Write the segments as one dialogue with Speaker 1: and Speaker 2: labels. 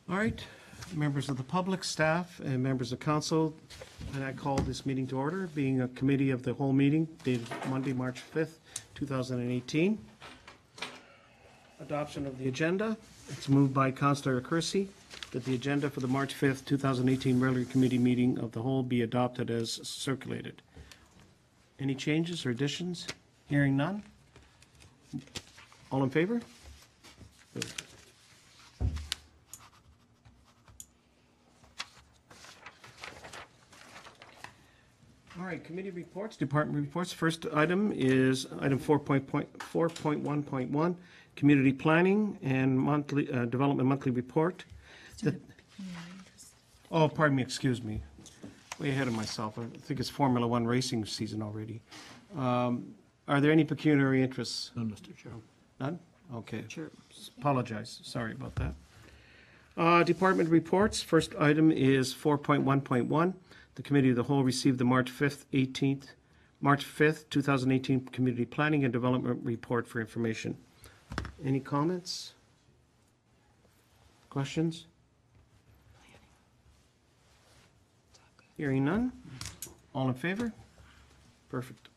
Speaker 1: All right, members of the public, staff, and members of council, and I call this meeting to order, being a committee of the whole meeting dated Monday, March 5th, 2018. Adoption of the agenda. It's moved by Councillor Kersey that the agenda for the March 5th, 2018 regular committee meeting of the whole be adopted as circulated. Any changes or additions? Hearing none. All in favor? All right, committee reports, department reports. First item is item 4.1.1, community planning and monthly development monthly report. Oh, pardon me, excuse me. Way ahead of myself. I think it's Formula One racing season already. Are there any pecuniary interests?
Speaker 2: None, Mr. Chair.
Speaker 1: None? Okay.
Speaker 3: Sure.
Speaker 1: Apologize. Sorry about that. Department reports. First item is 4.1.1. The Committee of the Whole received the March 5th, 2018 Community Planning and Development Report for information. Any comments? Questions? Hearing none. All in favor? Perfect.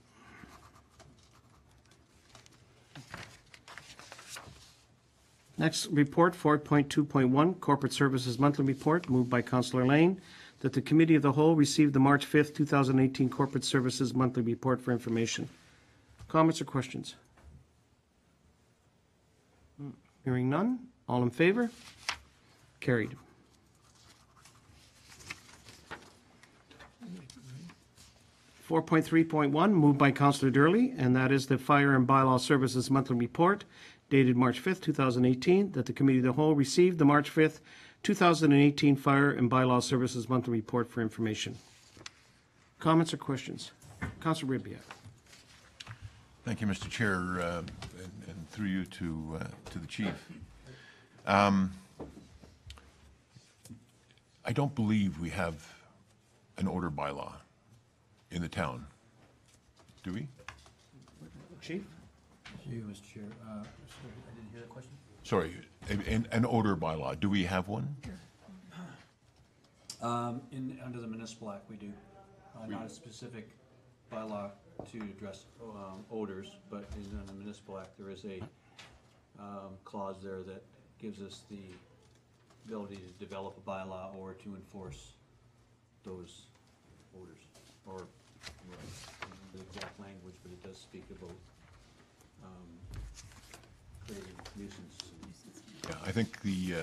Speaker 1: Next report, 4.2.1, Corporate Services Monthly Report, moved by Councillor Lane, that the Committee of the Whole received the March 5th, 2018 Corporate Services Monthly Report for information. Comments or questions? Hearing none. All in favor? Carried. Four point 3.1, moved by Councillor Durley, and that is the Fire and Bylaw Services Monthly Report, dated March 5th, 2018, that the Committee of the Whole received the March 5th, 2018 Fire and Bylaw Services Monthly Report for information. Comments or questions? Councillor Ribbiat.
Speaker 4: Thank you, Mr. Chair, and through you to the Chief. I don't believe we have an odor bylaw in the town. Do we?
Speaker 1: Chief?
Speaker 2: Thank you, Mr. Chair. Sorry, I didn't hear that question.
Speaker 4: Sorry, an odor bylaw. Do we have one?
Speaker 2: Under the municipal act, we do. Not a specific bylaw to address odors, but in the municipal act, there is a clause there that gives us the ability to develop a bylaw or to enforce those odors. Or I don't remember the exact language, but it does speak about creating nuisance.
Speaker 4: Yeah, I think the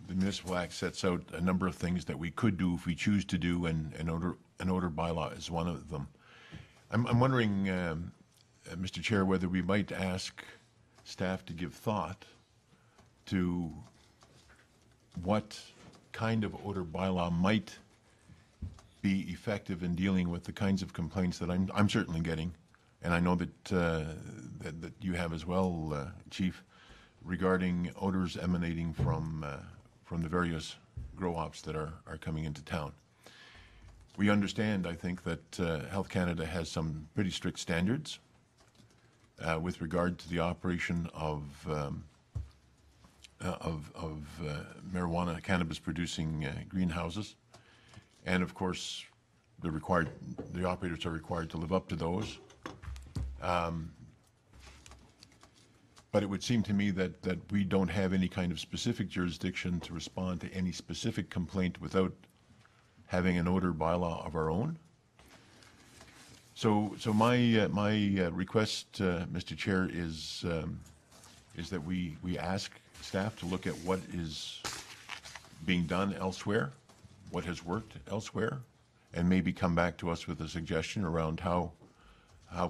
Speaker 4: municipal act sets out a number of things that we could do if we choose to do, and an odor bylaw is one of them. I'm wondering, Mr. Chair, whether we might ask staff to give thought to what kind of odor bylaw might be effective in dealing with the kinds of complaints that I'm certainly getting, and I know that that you have as well, Chief, regarding odors emanating from the various grow ops that are coming into town. We understand, I think, that Health Canada has some pretty strict standards with regard to the operation of marijuana, cannabis-producing greenhouses, and of course, the operators are required to live up to those. But it would seem to me that we don't have any kind of specific jurisdiction to respond to any specific complaint without having an odor bylaw of our own. So my request, Mr. Chair, is that we ask staff to look at what is being done elsewhere, what has worked elsewhere, and maybe come back to us with a suggestion around how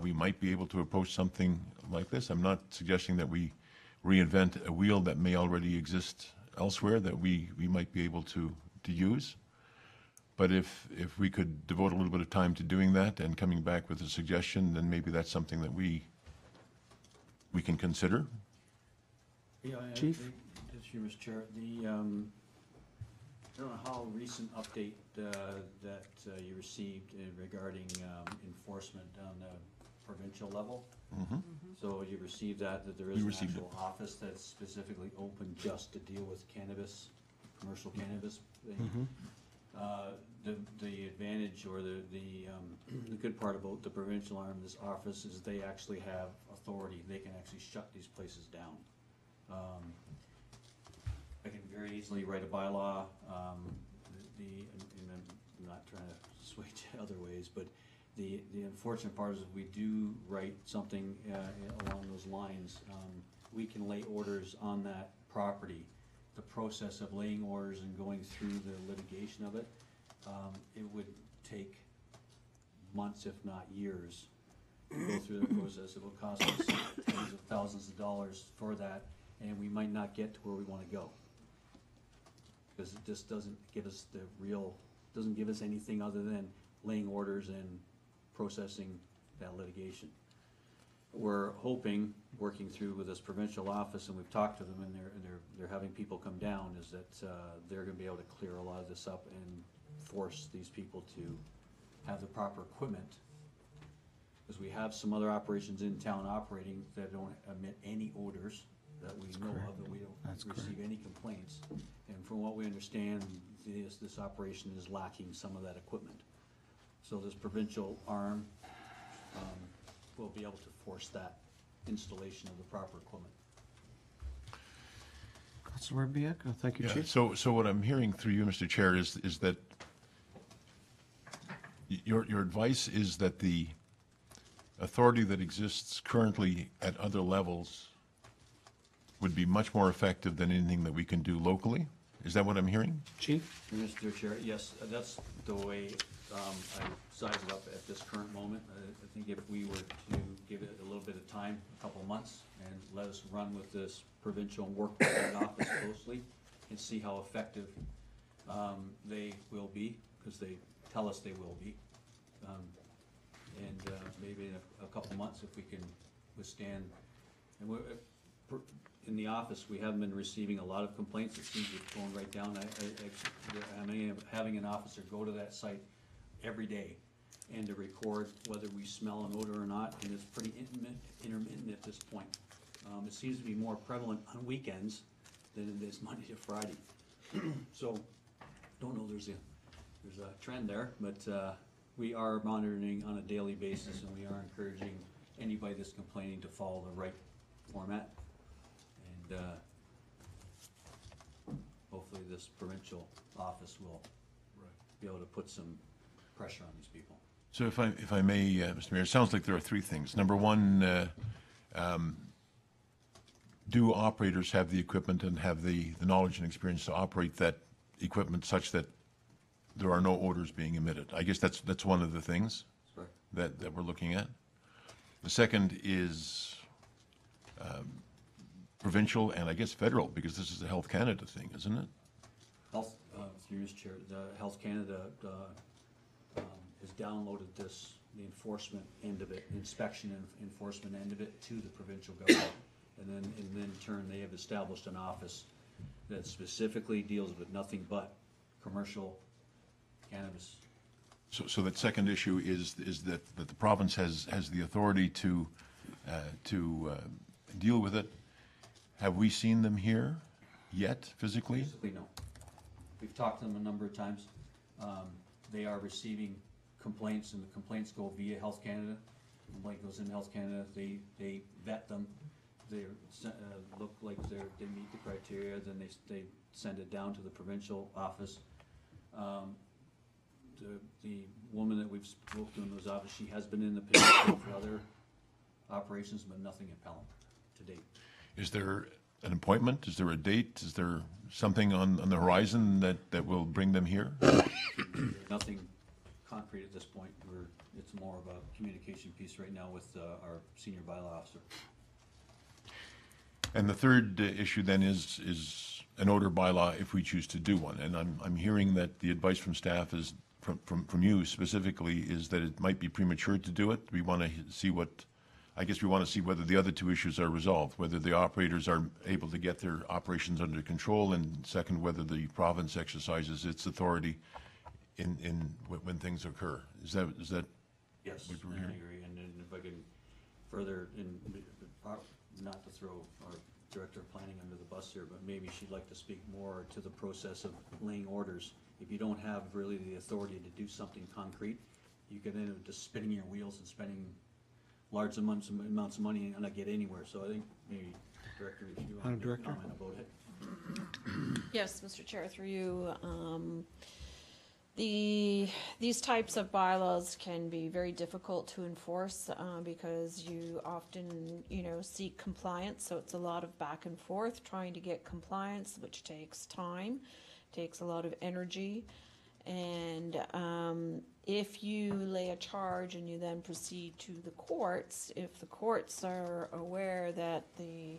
Speaker 4: we might be able to approach something like this. I'm not suggesting that we reinvent a wheel that may already exist elsewhere that we might be able to use. But if we could devote a little bit of time to doing that and coming back with a suggestion, then maybe that's something that we can consider.
Speaker 2: Yeah,
Speaker 1: Chief?
Speaker 2: Mr. Chair, I don't know how recent update that you received regarding enforcement on the provincial level.
Speaker 4: Mm-hmm.
Speaker 2: So you received that there is an actual office that's specifically open just to deal with cannabis commercial cannabis. The advantage or the good part about the provincial arm of this office is they actually have authority. They can actually shut these places down. I can very easily write a bylaw, and I'm not trying to sway to other ways, but the unfortunate part is if we do write something along those lines, we can lay orders on that property. The process of laying orders and going through the litigation of it, it would take months, if not years, to go through the process. It will cost us tens of thousands of dollars for that, and we might not get to where we want to go. Because it just doesn't give us doesn't give us anything other than laying orders and processing that litigation. We're hoping, working through with this provincial office, and we've talked to them, and they're having people come down, is that they're going to be able to clear a lot of this up and force these people to have the proper equipment. Because we have some other operations in town operating that don't emit any odors that we know of, that we don't receive any complaints. And from what we understand, this operation is lacking some of that equipment. So this provincial arm will be able to force that installation of the proper equipment.
Speaker 1: Councilor Biek, thank you,
Speaker 4: Yeah,
Speaker 1: Chief.
Speaker 4: so what I'm hearing through you, Mr. Chair, is that your advice is that the authority that exists currently at other levels would be much more effective than anything that we can do locally? Is that what I'm hearing?
Speaker 1: Chief?
Speaker 2: Mr. Chair, yes, that's the way I size it up at this current moment. I think if we were to give it a little bit of time, a couple of months, and let us run with this provincial and work with that office closely and see how effective they will be, because they tell us they will be. Maybe in a couple of months, if we can withstand. And in the office, we haven't been receiving a lot of complaints. It seems to be going right down. I'm having an officer go to that site every day and to record whether we smell an odor or not, and it's pretty intermittent at this point. It seems to be more prevalent on weekends than it is Monday to Friday. So, don't know, there's a trend there, but we are monitoring on a daily basis, and we are encouraging anybody that's complaining to follow the right format. And hopefully this provincial office will be able to put some pressure on these people.
Speaker 4: So if I may, Mr. Mayor, it sounds like there are three things. Number one, do operators have the equipment and have the knowledge and experience to operate that equipment such that there are no odors being emitted? I guess that's one of the things that we're looking at. The second is provincial and I guess federal, because this is a Health Canada thing, isn't it?
Speaker 2: Health, through Mr. Chair, the Health Canada has downloaded the enforcement end of it, inspection and enforcement end of it, to the provincial government. And then in turn, they have established an office that specifically deals with nothing but commercial cannabis.
Speaker 4: So that second issue is that the province has the authority to deal with it. Have we seen them here yet, physically?
Speaker 2: Physically, no. We've talked to them a number of times. They are receiving complaints, and the complaints go via Health Canada. The complaint goes in Health Canada. They vet them. They look like they meet the criteria. Then they send it down to the provincial office. The woman that we've spoken to in those offices, she has been in the position for other operations, but nothing in Pelham to date.
Speaker 4: Is there an appointment? Is there a date? Is there something on the horizon that will bring them here?
Speaker 2: Nothing concrete at this point. It's more of a communication piece right now with our senior bylaw officer.
Speaker 4: And the third issue then is an odor bylaw if we choose to do one. And I'm hearing that the advice from staff is, from you specifically, is that it might be premature to do it. We want to see we want to see whether the other two issues are resolved, whether the operators are able to get their operations under control, and second, whether the province exercises its authority when things occur. Is that?
Speaker 2: Yes,
Speaker 4: what we're
Speaker 2: I
Speaker 4: hearing?
Speaker 2: agree. And then if I can further, not to throw our Director of Planning under the bus here, but maybe she'd like to speak more to the process of laying orders. If you don't have really the authority to do something concrete, you could end up just spinning your wheels and spending large amounts of money and not get anywhere. So I think maybe, Director, if you want to comment about it.
Speaker 3: Yes, Mr. Chair, through you. These types of bylaws can be very difficult to enforce because you often, seek compliance. So it's a lot of back and forth trying to get compliance, which takes time, takes a lot of energy. And if you lay a charge and you then proceed to the courts, if the courts are aware that the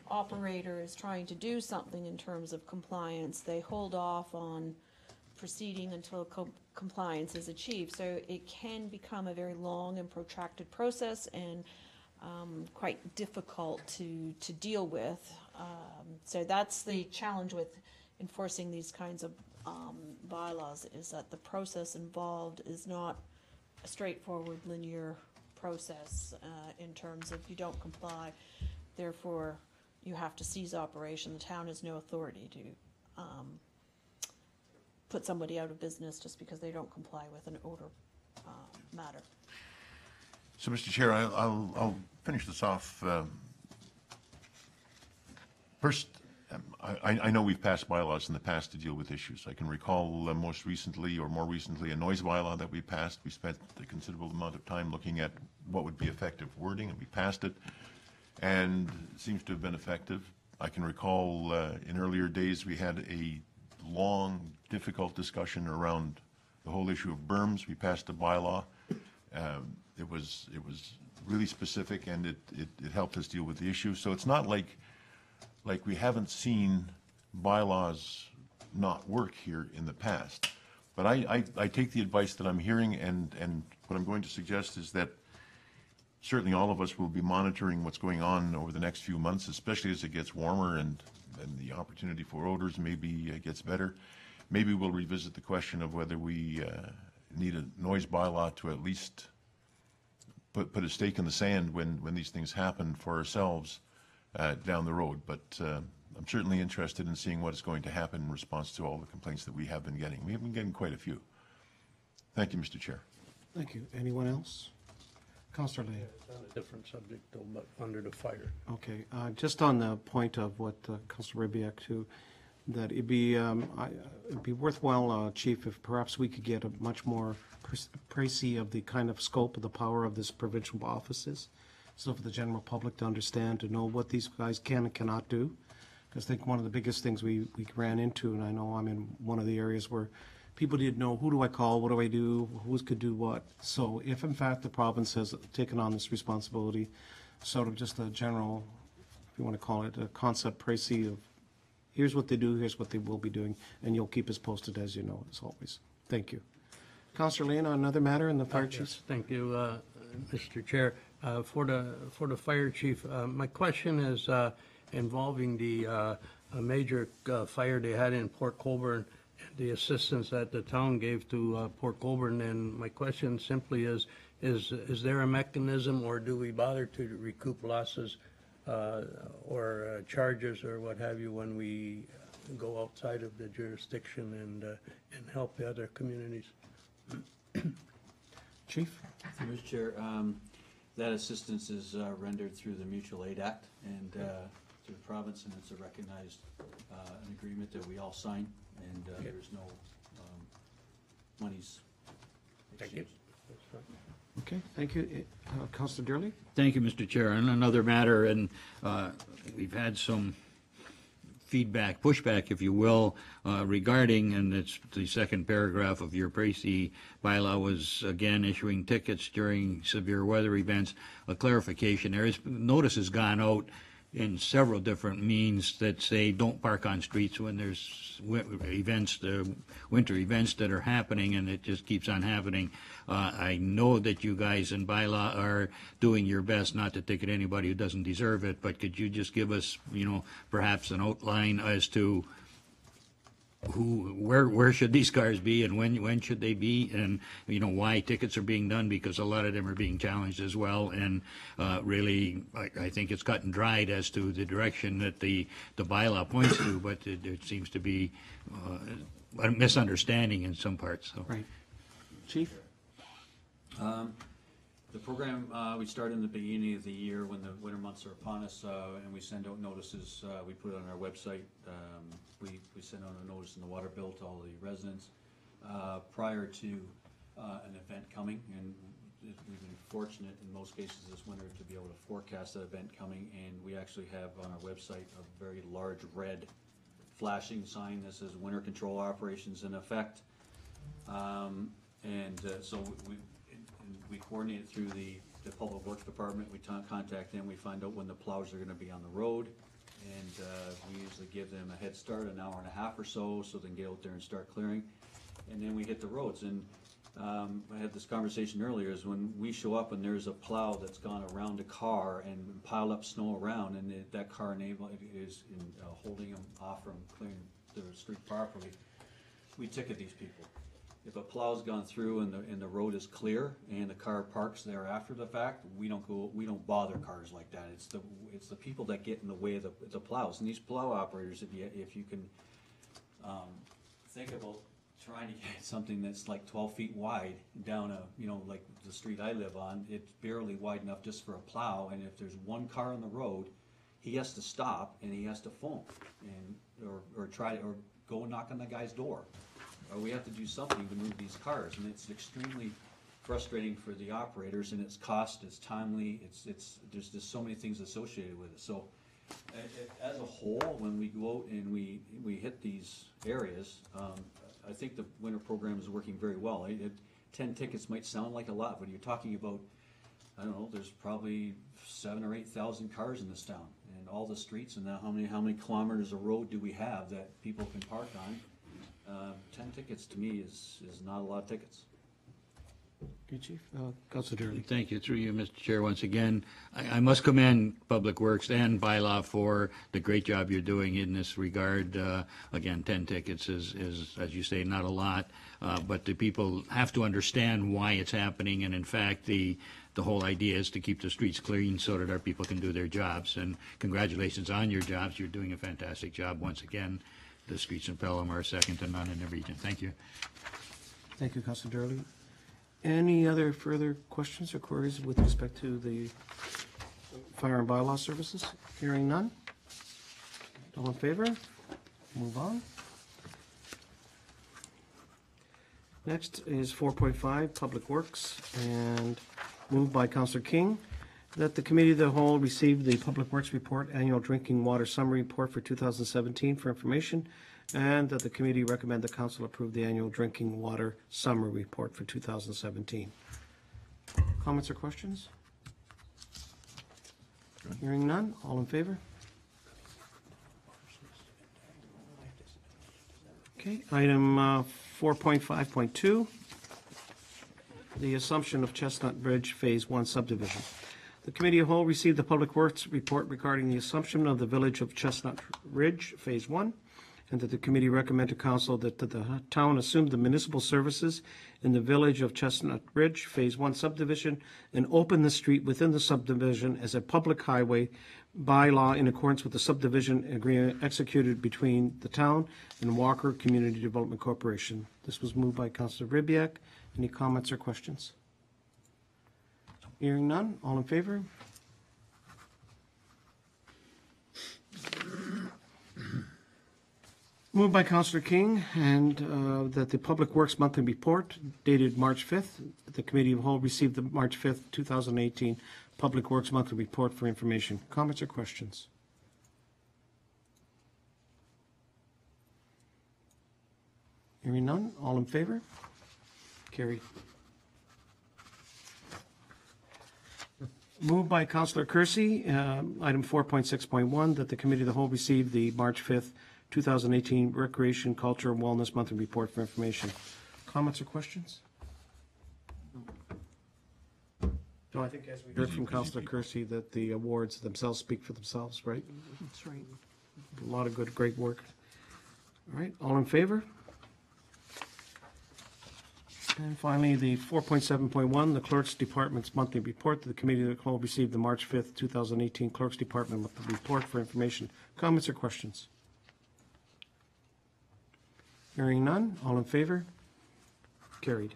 Speaker 3: operator is trying to do something in terms of compliance, they hold off on proceeding until compliance is achieved. So it can become a very long and protracted process and quite difficult to deal with. So that's the challenge with enforcing these kinds of bylaws, is that the process involved is not a straightforward linear process in terms of you don't comply, therefore you have to cease operation. The town has no authority to put somebody out of business just because they don't comply with an odor matter.
Speaker 4: So, Mr. Chair, I'll finish this off. First, I know we've passed bylaws in the past to deal with issues. I can recall most recently, or more recently, a noise bylaw that we passed. We spent a considerable amount of time looking at what would be effective wording, and we passed it, and it seems to have been effective. I can recall in earlier days we had a long, difficult discussion around the whole issue of berms. We passed a bylaw. It was really specific, and it helped us deal with the issue. So it's not like we haven't seen bylaws not work here in the past. But I take the advice that I'm hearing, and what I'm going to suggest is that certainly all of us will be monitoring what's going on over the next few months, especially as it gets warmer and the opportunity for odors maybe gets better. Maybe we'll revisit the question of whether we need a noise bylaw to at least put a stake in the sand when these things happen for ourselves down the road. But I'm certainly interested in seeing what is going to happen in response to all the complaints that we have been getting. We have been getting quite a few. Thank you, Mr. Chair.
Speaker 1: Thank you. Anyone else? Councillor Lane.
Speaker 5: It's on a different subject though, but under the fire.
Speaker 1: Okay, just on the point of what Councillor Rybak too, that it'd be worthwhile, Chief, if perhaps we could get a much more précis of the kind of scope of the power of this provincial offices, so for the general public to understand, to know what these guys can and cannot do. Because I think one of the biggest things we ran into, and I know I'm in one of the areas where people didn't know, who do I call, what do I do, who could do what. So if in fact the province has taken on this responsibility, sort of just a general, if you want to call it, a concept précis of here's what they do, here's what they will be doing, and you'll keep us posted as you know, as always. Thank you. Councillor Lane, on another matter in the fire chief.
Speaker 5: Yes, thank you, Mr. Chair. For the fire chief, my question is involving the major fire they had in Port Colborne, the assistance that the town gave to Port Colborne, and my question simply is there a mechanism, or do we bother to recoup losses or charges or what have you when we go outside of the jurisdiction and help the other communities?
Speaker 1: Chief?
Speaker 2: Mr. Chair, that assistance is rendered through the Mutual Aid Act and through the province, and it's a recognized an agreement that we all sign, and there's no monies exchanged.
Speaker 1: Okay, thank you. Councillor Durley?
Speaker 6: Thank you, Mr. Chair. On another matter, and we've had some feedback, pushback, if you will, regarding, and it's the second paragraph of your Précy bylaw was, again, issuing tickets during severe weather events. A clarification there is, notice has gone out in several different means that say don't park on streets when there's events, winter events that are happening, and it just keeps on happening. I know that you guys in bylaw are doing your best not to ticket anybody who doesn't deserve it, but could you just give us, perhaps an outline as to where should these cars be and when should they be, and why tickets are being done, because a lot of them are being challenged as well. And really, I think it's cut and dried as to the direction that the bylaw points to, but it seems to be a misunderstanding in some parts. So.
Speaker 1: Right. Chief?
Speaker 2: The program, we started in the beginning of the year when the winter months are upon us, and we send out notices. We put it on our website. We send out a notice in the water bill to all the residents prior to an event coming, and we've been fortunate in most cases this winter to be able to forecast that event coming, and we actually have on our website a very large red flashing sign that says winter control operations in effect. So we coordinate it through the Public Works Department. We contact them. We find out when the plows are going to be on the road, and we usually give them a head start, an hour and a half or so they can get out there and start clearing. And then we hit the roads. And I had this conversation earlier, is when we show up and there's a plow that's gone around a car and piled up snow around, and that car is holding them off from clearing the street properly, we ticket these people. If a plow's gone through and the road is clear and the car parks there after the fact, we don't bother cars like that. It's the people that get in the way of the plows. And these plow operators, if you can think about trying to get something that's like 12 feet wide down like the street I live on, it's barely wide enough just for a plow. And if there's one car on the road, he has to stop and he has to phone or go knock on the guy's door. Or we have to do something to move these cars, and it's extremely frustrating for the operators, and it's cost, it's timely, there's just so many things associated with it. So as a whole, when we go out and we hit these areas, I think the winter program is working very well. 10 tickets might sound like a lot, but you're talking about, I don't know, there's probably 7,000 or 8,000 cars in this town, and all the streets, and now how many kilometers of road do we have that people can park on? 10 tickets to me is not a lot of tickets.
Speaker 1: Okay, Chief. Councilor Durley.
Speaker 6: Thank you. Through you, Mr. Chair, once again. I must commend Public Works and Bylaw for the great job you're doing in this regard. Again, 10 tickets is, as you say, not a lot, but the people have to understand why it's happening, and in fact, the whole idea is to keep the streets clean so that our people can do their jobs. And congratulations on your jobs. You're doing a fantastic job once again. The streets in Pelham are second to none in the region. Thank you.
Speaker 1: Thank you, Councilor Durley. Any other further questions or queries with respect to the fire and bylaw services? Hearing none. All in favor? Move on. Next is 4.5, Public Works, and moved by Councilor King that the Committee of the Whole receive the Public Works Report, Annual Drinking Water Summary Report for 2017 for information, and that the committee recommend the council approve the Annual Drinking Water Summary Report for 2017. Comments or questions? Hearing none, all in favor? Okay, item 4.5.2, the assumption of Chestnut Ridge Phase 1 subdivision. The Committee of Whole received the Public Works Report regarding the assumption of the Village of Chestnut Ridge Phase 1, and that the committee recommend to council that the town assume the municipal services in the Village of Chestnut Ridge Phase 1 subdivision and open the street within the subdivision as a public highway by law in accordance with the subdivision agreement executed between the town and Walker Community Development Corporation. This was moved by Councilor Ribbiak. Any comments or questions? Hearing none, all in favor? Moved by Councilor King, and that the Public Works Monthly Report dated March 5th, the Committee of Whole received the March 5th, 2018 Public Works Monthly Report for information. Comments or questions? Hearing none, all in favor? Carried. Moved by Councilor Kersey, item 4.6.1, that the Committee of the Whole receive the March 5th, 2018 Recreation, Culture, and Wellness Monthly Report for information. Comments or questions? No, I think as we heard from Councilor Kersey that the awards themselves speak for themselves, right?
Speaker 7: That's right.
Speaker 1: A lot of great work. All right, all in favor? And finally, the 4.7.1, the Clerk's Department's monthly report. The Committee of the Whole received the March 5th, 2018 Clerk's Department monthly report for information, comments, or questions. Hearing none, all in favor? Carried.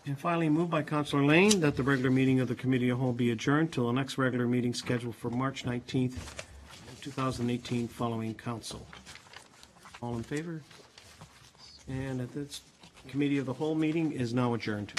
Speaker 1: And finally, moved by Councillor Lane that the regular meeting of the Committee of the Whole be adjourned till the next regular meeting scheduled for March 19th, 2018, following council. All in favor? And at this Committee of the Whole meeting is now adjourned.